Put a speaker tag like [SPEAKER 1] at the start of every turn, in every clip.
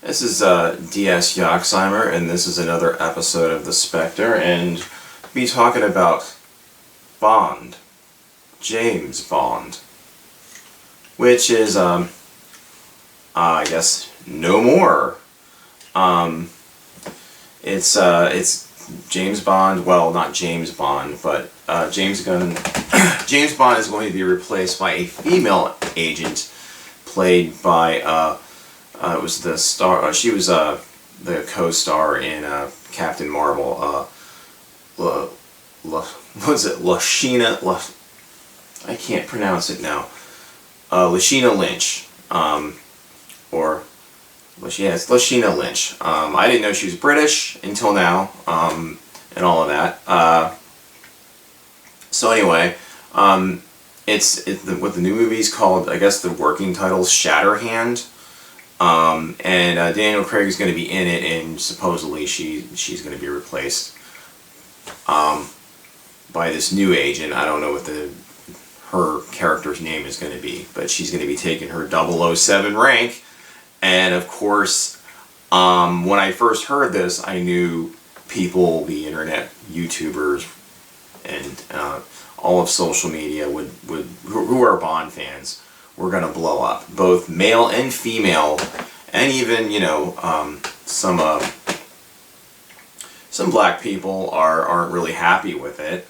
[SPEAKER 1] This is D.S. Yoxheimer, and this is another episode of The Spectre, and be talking about Bond, James Bond, which is, I guess, no more. It's James Bond, well, not James Bond, but James Bond is going to be replaced by a female agent played by, it was the star, she was the co-star in Captain Marvel, what's it, I can't pronounce it now, Lashina Lynch, it's Lashina Lynch. I didn't know she was British until now, and all of that. So anyway, it's what the new movie's called, I guess the working title's Shatterhand. And Daniel Craig's going to be in it, and supposedly she's going to be replaced by this new agent. I don't know what her character's name is going to be, but she's going to be taking her 007 rank. And of course, when I first heard this, I knew people, the internet, YouTubers, and all of social media who are Bond fans, were going to blow up. Both male and female, and even, you know, some black people aren't really happy with it.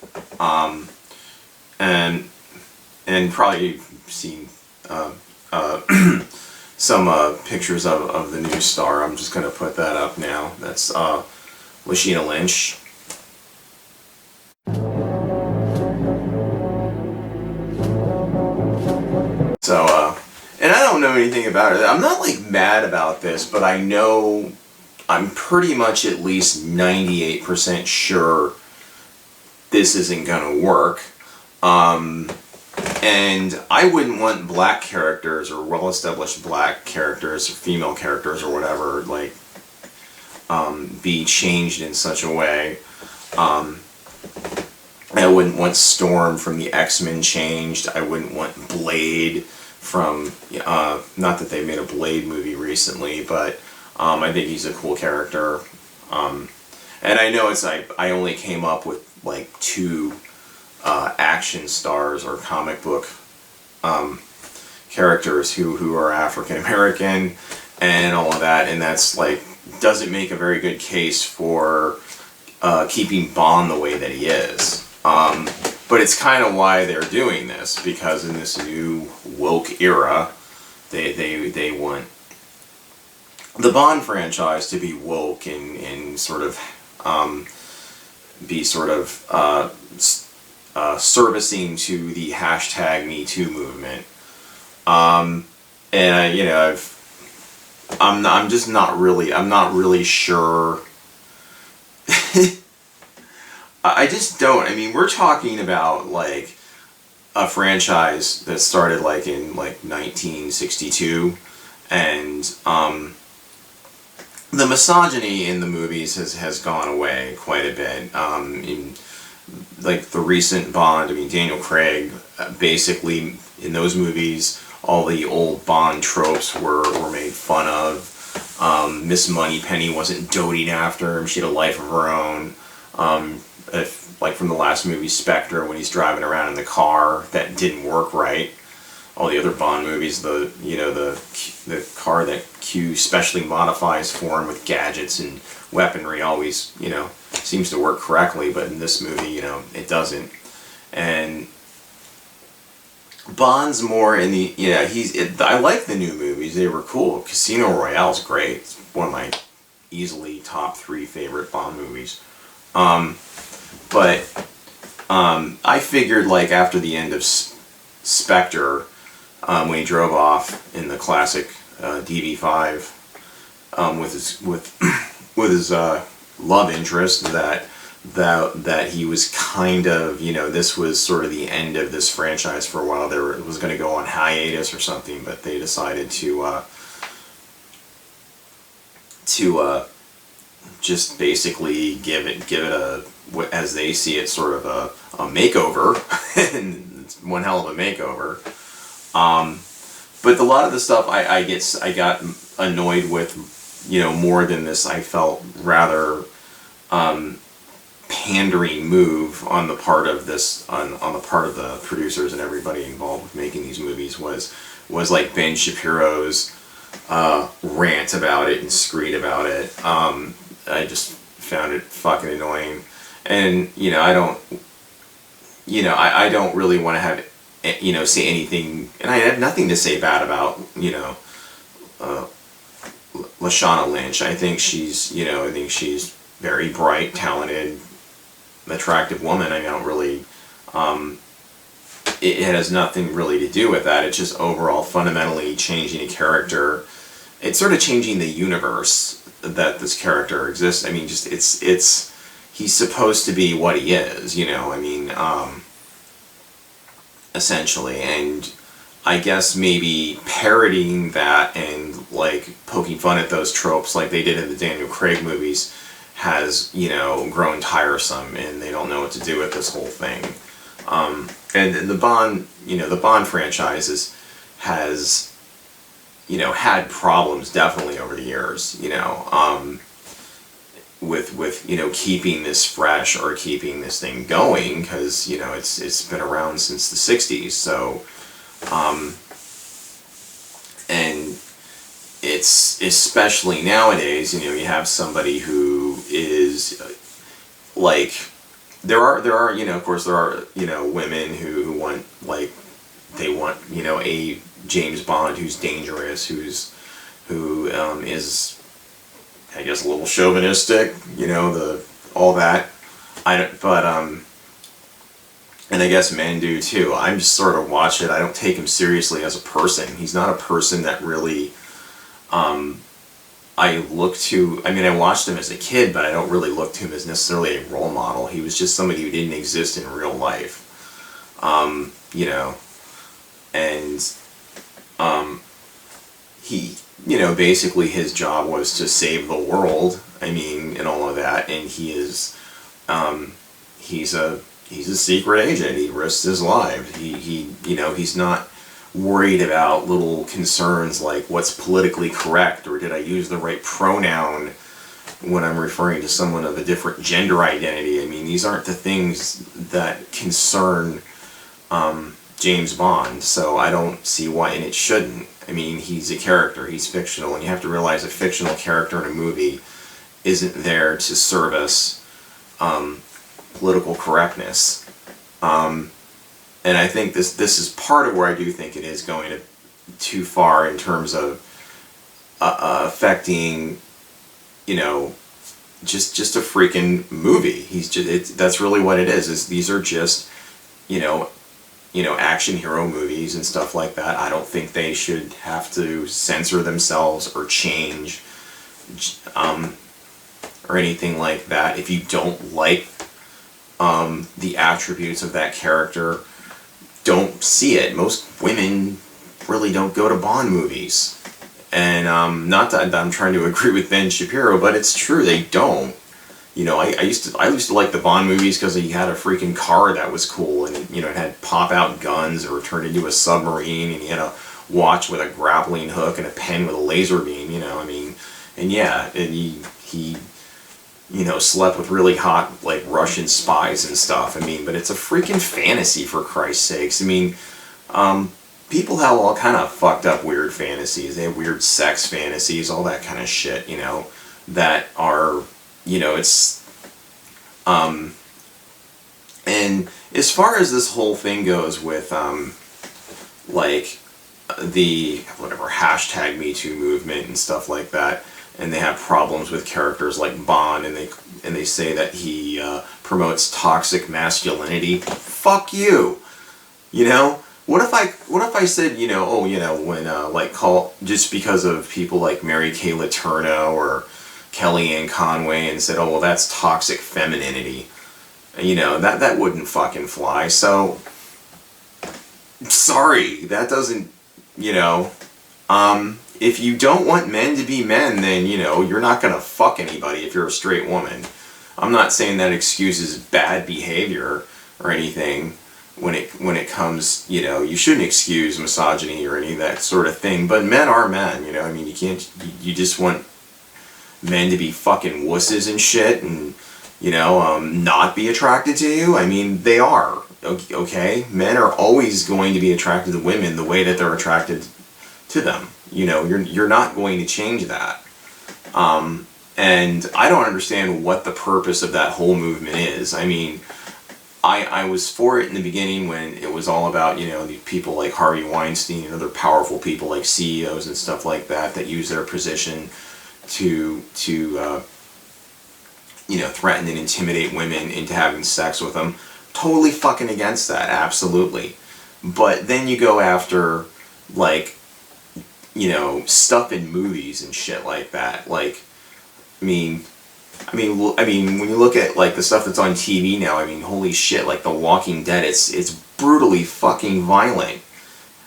[SPEAKER 1] And probably seen some pictures of the new star. I'm just going to put that up now. That's Lashina Lynch. So, and I don't know anything about it. I'm not like mad about this, but I know, I'm pretty much at least 98% sure this isn't going to work. And I wouldn't want black characters or well-established black characters or female characters or whatever, like, be changed in such a way. I wouldn't want Storm from the X-Men changed. I wouldn't want Blade from, not that they made a Blade movie recently, but I think he's a cool character. And I know it's like, I only came up with like 2 action stars or comic book characters who are African American and all of that, and that's like, doesn't make a very good case for keeping Bond the way that he is. But it's kind of why they're doing this, because in this new woke era, they want the Bond franchise to be woke and sort of be sort of servicing to the hashtag #MeToo movement. And you know, I'm not really sure. I just don't. I mean, we're talking about like a franchise that started like in like 1962, and the misogyny in the movies has gone away quite a bit. In like the recent Bond, I mean, Daniel Craig, basically in those movies, all the old Bond tropes were made fun of. Miss Moneypenny wasn't doting after him; she had a life of her own. Like from the last movie Spectre, when he's driving around in the car, that didn't work right. All the other Bond movies, the car that Q specially modifies for him with gadgets and weaponry always, seems to work correctly, but in this movie, it doesn't. And Bond's more in the, I like the new movies, they were cool. Casino Royale's great. It's one of my easily top 3 favorite Bond movies. But I figured, like, after the end of Spectre, when he drove off in the classic DB5 with his love interest, that he was kind of, this was sort of the end of this franchise for a while. It was going to go on hiatus or something, but they decided to just basically give it a, as they see it, sort of a makeover, and it's one hell of a makeover. But a lot of the stuff I got annoyed with more than this, I felt, rather pandering move on the part of on the part of the producers and everybody involved with making these movies was like Ben Shapiro's rant about it and screed about it. I just found it fucking annoying, and I don't really want to have say anything, and I have nothing to say bad about Lashana Lynch. I think she's very bright, talented, attractive woman. I don't really, it has nothing really to do with that. It's just overall fundamentally changing a character. It's sort of changing the universe that this character exists. I mean, just he's supposed to be what he is, essentially, and I guess maybe parodying that and like poking fun at those tropes like they did in the Daniel Craig movies has grown tiresome, and they don't know what to do with this whole thing. And the Bond franchise has had problems definitely over the years, with keeping this fresh or keeping this thing going, because it's been around since the 60s. So and it's especially nowadays, you have somebody who is like, there are of course there are women who want, like, they want a James Bond who's dangerous, who is I guess a little chauvinistic, all that. And I guess men do too. I'm just sort of watch it. I don't take him seriously as a person. He's not a person that really I look to. I mean, I watched him as a kid, but I don't really look to him as necessarily a role model. He was just somebody who didn't exist in real life. And he, basically his job was to save the world. I mean, and all of that. And he is, he's a secret agent. He risks his life. He's not worried about little concerns like what's politically correct, or did I use the right pronoun when I'm referring to someone of a different gender identity. I mean, these aren't the things that concern James Bond, so I don't see why, and it shouldn't. I mean, he's a character, he's fictional, and you have to realize a fictional character in a movie isn't there to service political correctness. And I think this is part of where I do think it is going too far in terms of affecting, just a freaking movie. That's really what it is these are just, action hero movies and stuff like that. I don't think they should have to censor themselves or change or anything like that. If you don't like the attributes of that character, don't see it. Most women really don't go to Bond movies. And not that I'm trying to agree with Ben Shapiro, but it's true, they don't. I used to like the Bond movies because he had a freaking car that was cool, and it had pop-out guns or turned into a submarine, and he had a watch with a grappling hook and a pen with a laser beam, and yeah, and he slept with really hot, like, Russian spies and stuff. I mean, but it's a freaking fantasy, for Christ's sakes. I mean, people have all kind of fucked up weird fantasies. They have weird sex fantasies, all that kind of shit, that are, it's, and as far as this whole thing goes with, like, the, whatever, hashtag #MeToo movement and stuff like that, and they have problems with characters like Bond, and they say that he promotes toxic masculinity. Fuck you. What if I said, when like just because of people like Mary Kay Letourneau or Kellyanne Conway, and said, oh well, that's toxic femininity. That wouldn't fucking fly. So sorry, that doesn't. If you don't want men to be men, then, you're not going to fuck anybody if you're a straight woman. I'm not saying that excuses bad behavior or anything when it comes, you shouldn't excuse misogyny or any of that sort of thing, but men are men, you just want men to be fucking wusses and shit and, not be attracted to you. I mean, they are. Okay? Men are always going to be attracted to women the way that they're attracted to them. You're not going to change that. And I don't understand what the purpose of that whole movement is. I mean, I was for it in the beginning when it was all about, the people like Harvey Weinstein and other powerful people like CEOs and stuff like that use their position to threaten and intimidate women into having sex with them. Totally fucking against that, absolutely. But then you go after, like, stuff in movies and shit like that. Like, I mean, when you look at, like, the stuff that's on TV now, I mean, holy shit, like The Walking Dead, it's brutally fucking violent.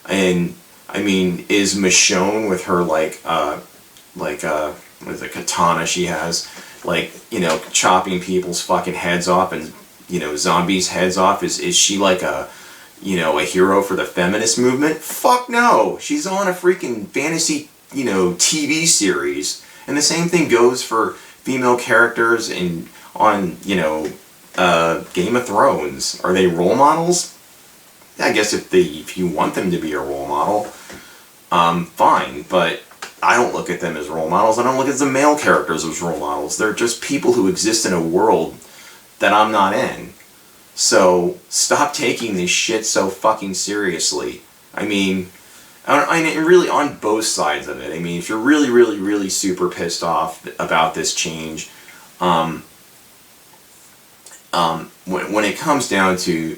[SPEAKER 1] And, I mean, is Michonne with her, what is it, katana she has, like, chopping people's fucking heads off and, zombies' heads off, is she like a hero for the feminist movement? Fuck no! She's on a freaking fantasy, TV series. And the same thing goes for female characters on Game of Thrones. Are they role models? I guess if you want them to be a role model, fine, but I don't look at them as role models. I don't look at the male characters as role models. They're just people who exist in a world that I'm not in. So stop taking this shit so fucking seriously. I mean, really on both sides of it. I mean, if you're really, really, really super pissed off about this change, when it comes down to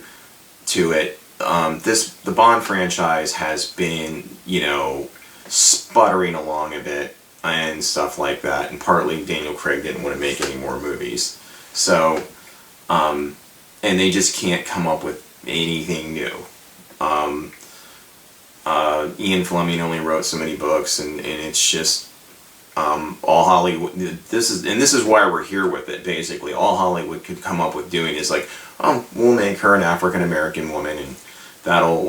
[SPEAKER 1] it, the Bond franchise has been, sputtering along a bit and stuff like that, and partly Daniel Craig didn't want to make any more movies. So, and they just can't come up with anything new. Ian Fleming only wrote so many books, and it's just all Hollywood. This is why we're here with it. Basically, all Hollywood could come up with doing is like, we'll make her an African American woman, and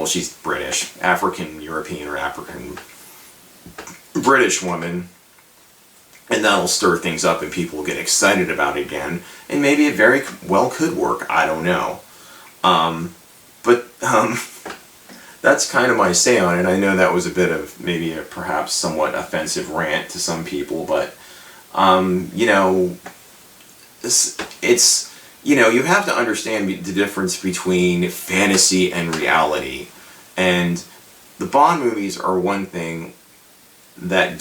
[SPEAKER 1] she's British, African European or African British woman, and that'll stir things up, and people will get excited about it again, and maybe it very well could work. I don't know, but that's kind of my say on it. I know that was a bit of maybe a perhaps somewhat offensive rant to some people, but it's you have to understand the difference between fantasy and reality, and the Bond movies are one thing that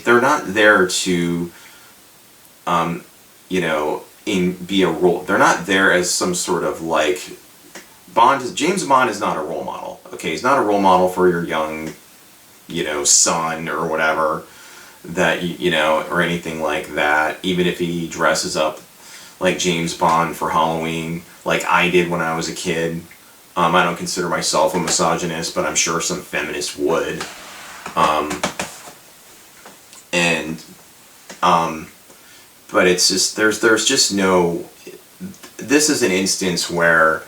[SPEAKER 1] they're not there to be a role. They're not there as some sort of like James Bond is not a role model. Okay, he's not a role model for your young, son or whatever, that or anything like that. Even if he dresses up like James Bond for Halloween, like I did when I was a kid. I don't consider myself a misogynist, but I'm sure some feminists would. But it's just there's just no. This is an instance where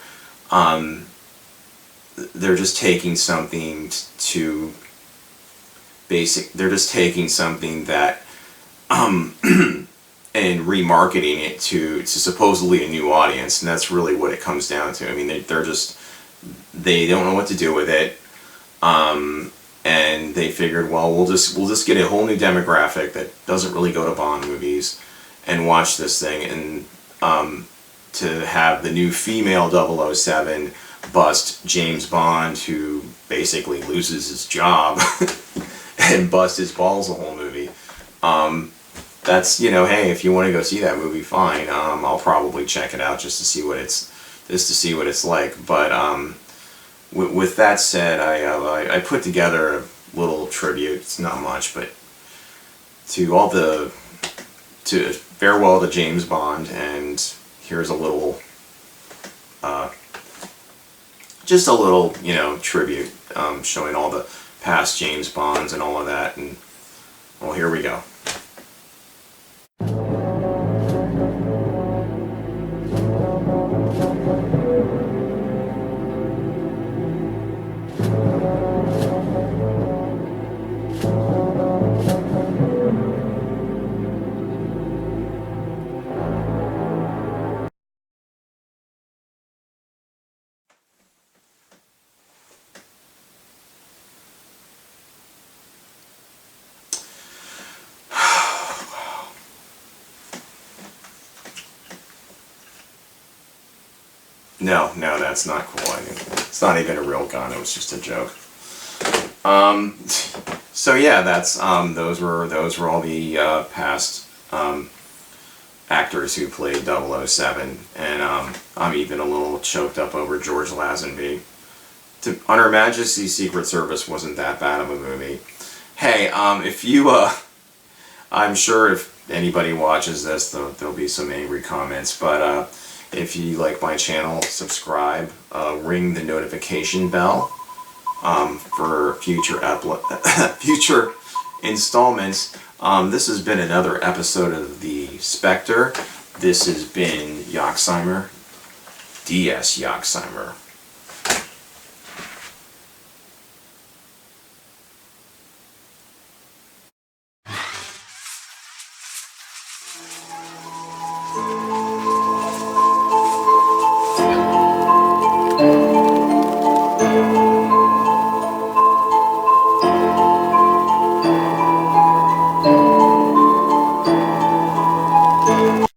[SPEAKER 1] they're just taking something to basic. They're just taking something that and remarketing it to supposedly a new audience, and that's really what it comes down to. I mean, they don't know what to do with it, and they figured, well, we'll just get a whole new demographic that doesn't really go to Bond movies and watch this thing, and to have the new female 007 bust James Bond, who basically loses his job and bust his balls the whole movie. That's, hey, if you want to go see that movie, fine. I'll probably check it out just to see what it's like. But with that said, I put together a little tribute. It's not much, but to farewell to James Bond, and here's a little, just a little, tribute, showing all the past James Bonds and all of that, and well, here we go. No, that's not cool. It's not even a real gun. It was just a joke. So yeah, that's those were all the past actors who played 007, and I'm even a little choked up over George Lazenby. On Her Majesty's Secret Service wasn't that bad of a movie. Hey, if you I'm sure if anybody watches this, there'll be some angry comments, but if you like my channel, subscribe, ring the notification bell for future future installments. This has been another episode of The Spectre. This has been Yoxheimer, DS Yoxheimer.